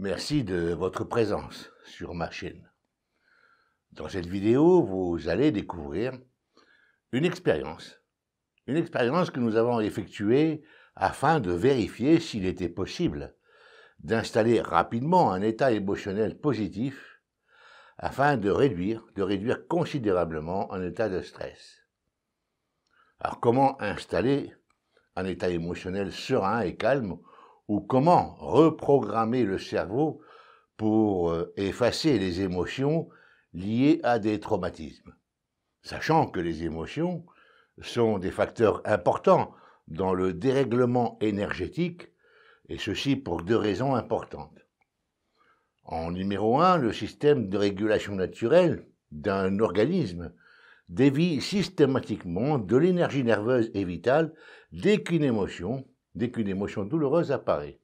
Merci de votre présence sur ma chaîne. Dans cette vidéo, vous allez découvrir une expérience que nous avons effectuée afin de vérifier s'il était possible d'installer rapidement un état émotionnel positif afin de réduire considérablement un état de stress. Alors comment installer un état émotionnel serein et calme ou comment reprogrammer le cerveau pour effacer les émotions liées à des traumatismes, sachant que les émotions sont des facteurs importants dans le dérèglement énergétique, et ceci pour deux raisons importantes. En numéro 1, le système de régulation naturelle d'un organisme dévie systématiquement de l'énergie nerveuse et vitale dès qu'une émotion douloureuse apparaît.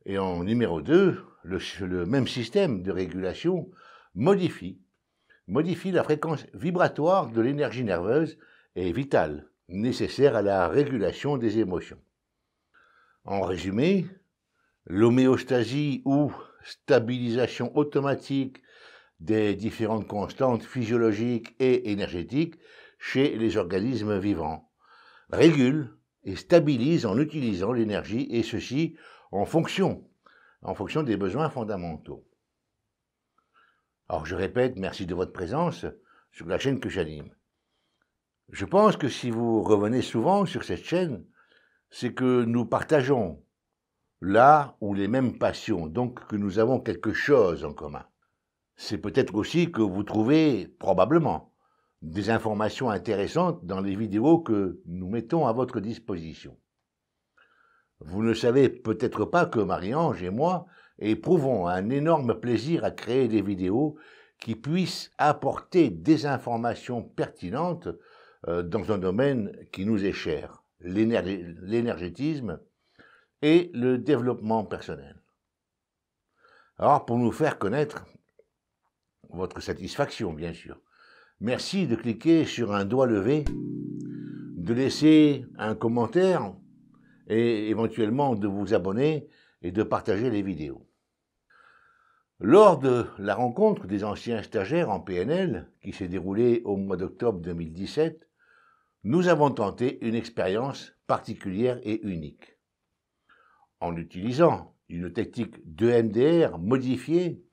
Et en numéro 2, le même système de régulation modifie la fréquence vibratoire de l'énergie nerveuse et vitale nécessaire à la régulation des émotions. En résumé, l'homéostasie ou stabilisation automatique des différentes constantes physiologiques et énergétiques chez les organismes vivants régule et stabilise en utilisant l'énergie, et ceci en fonction des besoins fondamentaux. Alors je répète, merci de votre présence sur la chaîne que j'anime. Je pense que si vous revenez souvent sur cette chaîne, c'est que nous partageons là ou les mêmes passions, donc que nous avons quelque chose en commun. C'est peut-être aussi que vous trouvez, probablement, des informations intéressantes dans les vidéos que nous mettons à votre disposition. Vous ne savez peut-être pas que Marie-Ange et moi éprouvons un énorme plaisir à créer des vidéos qui puissent apporter des informations pertinentes dans un domaine qui nous est cher, l'énergétisme et le développement personnel. Alors, pour nous faire connaître votre satisfaction, bien sûr, merci de cliquer sur un doigt levé, de laisser un commentaire et éventuellement de vous abonner et de partager les vidéos. Lors de la rencontre des anciens stagiaires en PNL, qui s'est déroulée au mois d'octobre 2017, nous avons tenté une expérience particulière et unique. En utilisant une technique d'EMDR modifiée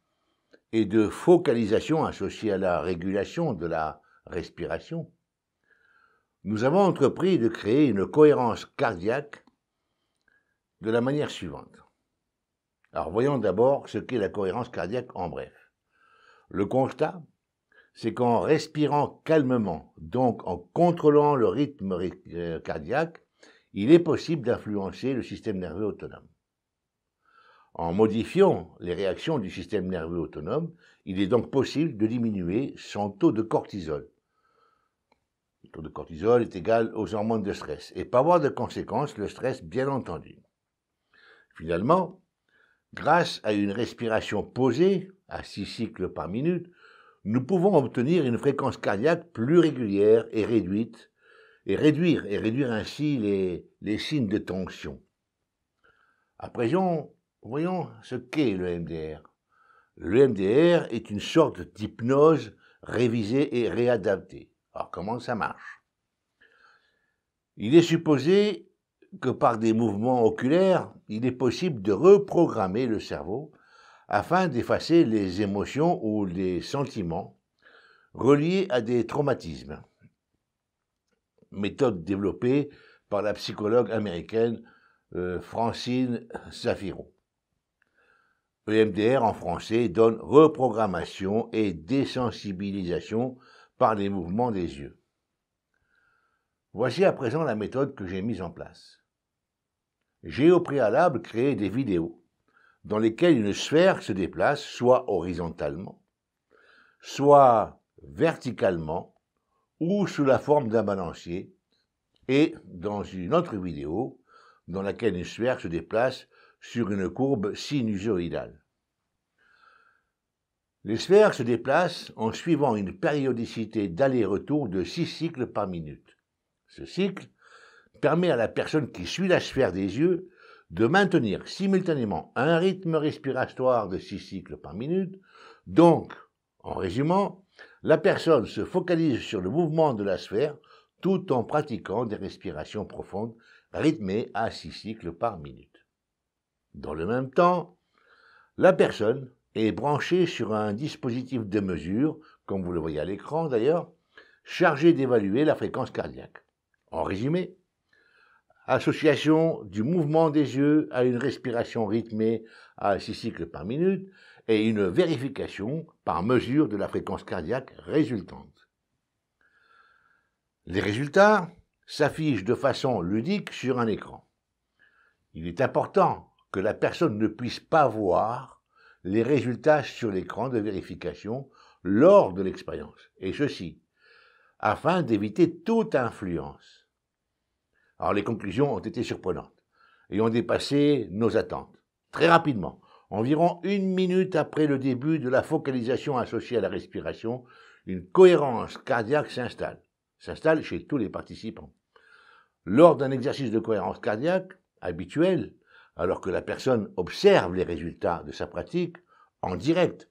et de focalisation associée à la régulation de la respiration, nous avons entrepris de créer une cohérence cardiaque de la manière suivante. Alors voyons d'abord ce qu'est la cohérence cardiaque en bref. Le constat, c'est qu'en respirant calmement, donc en contrôlant le rythme cardiaque, il est possible d'influencer le système nerveux autonome. En modifiant les réactions du système nerveux autonome, il est donc possible de diminuer son taux de cortisol. Le taux de cortisol est égal aux hormones de stress et peut avoir de conséquences le stress, bien entendu. Finalement, grâce à une respiration posée à 6 cycles par minute, nous pouvons obtenir une fréquence cardiaque plus régulière et réduite, et réduire ainsi les signes de tension. À présent, voyons ce qu'est le MDR. Le MDR est une sorte d'hypnose révisée et réadaptée. Alors comment ça marche? Il est supposé que par des mouvements oculaires, il est possible de reprogrammer le cerveau afin d'effacer les émotions ou les sentiments reliés à des traumatismes. Méthode développée par la psychologue américaine Francine Shapiro. EMDR en français donne reprogrammation et désensibilisation par les mouvements des yeux. Voici à présent la méthode que j'ai mise en place. J'ai au préalable créé des vidéos dans lesquelles une sphère se déplace soit horizontalement, soit verticalement ou sous la forme d'un balancier, et dans une autre vidéo dans laquelle une sphère se déplace sur une courbe sinusoïdale. Les sphères se déplacent en suivant une périodicité d'aller-retour de 6 cycles par minute. Ce cycle permet à la personne qui suit la sphère des yeux de maintenir simultanément un rythme respiratoire de 6 cycles par minute. Donc, en résumant, la personne se focalise sur le mouvement de la sphère tout en pratiquant des respirations profondes rythmées à 6 cycles par minute. Dans le même temps, la personne est branchée sur un dispositif de mesure, comme vous le voyez à l'écran d'ailleurs, chargé d'évaluer la fréquence cardiaque. En résumé, association du mouvement des yeux à une respiration rythmée à 6 cycles par minute et une vérification par mesure de la fréquence cardiaque résultante. Les résultats s'affichent de façon ludique sur un écran. Il est important que la personne ne puisse pas voir les résultats sur l'écran de vérification lors de l'expérience, et ceci afin d'éviter toute influence. Alors les conclusions ont été surprenantes et ont dépassé nos attentes. Très rapidement, environ 1 minute après le début de la focalisation associée à la respiration, une cohérence cardiaque s'installe chez tous les participants. Lors d'un exercice de cohérence cardiaque habituel, alors que la personne observe les résultats de sa pratique en direct,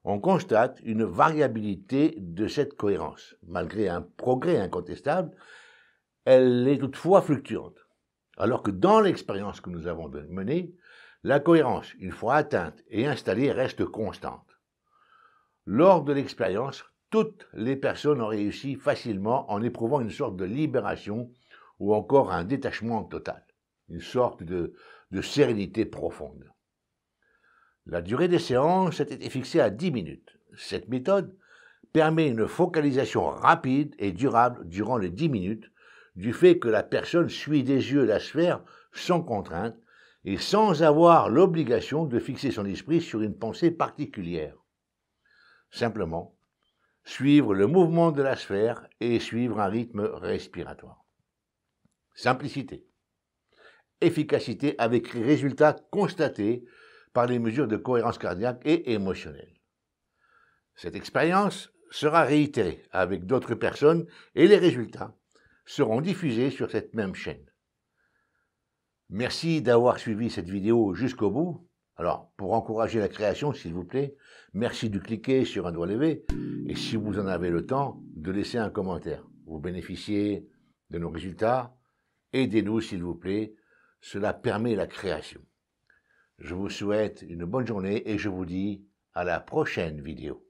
on constate une variabilité de cette cohérence. Malgré un progrès incontestable, elle est toutefois fluctuante. Alors que dans l'expérience que nous avons menée, la cohérence, une fois atteinte et installée, reste constante. Lors de l'expérience, toutes les personnes ont réussi facilement en éprouvant une sorte de libération ou encore un détachement total, une sorte de sérénité profonde. La durée des séances a été fixée à 10 minutes. Cette méthode permet une focalisation rapide et durable durant les 10 minutes, du fait que la personne suit des yeux la sphère sans contrainte et sans avoir l'obligation de fixer son esprit sur une pensée particulière. Simplement, suivre le mouvement de la sphère et suivre un rythme respiratoire. Simplicité. Efficacité avec résultats constatés par les mesures de cohérence cardiaque et émotionnelle. Cette expérience sera réitérée avec d'autres personnes et les résultats seront diffusés sur cette même chaîne. Merci d'avoir suivi cette vidéo jusqu'au bout. Alors, pour encourager la création, s'il vous plaît, merci de cliquer sur un doigt levé et si vous en avez le temps, de laisser un commentaire. Vous bénéficiez de nos résultats. Aidez-nous, s'il vous plaît. Cela permet la création. Je vous souhaite une bonne journée et je vous dis à la prochaine vidéo.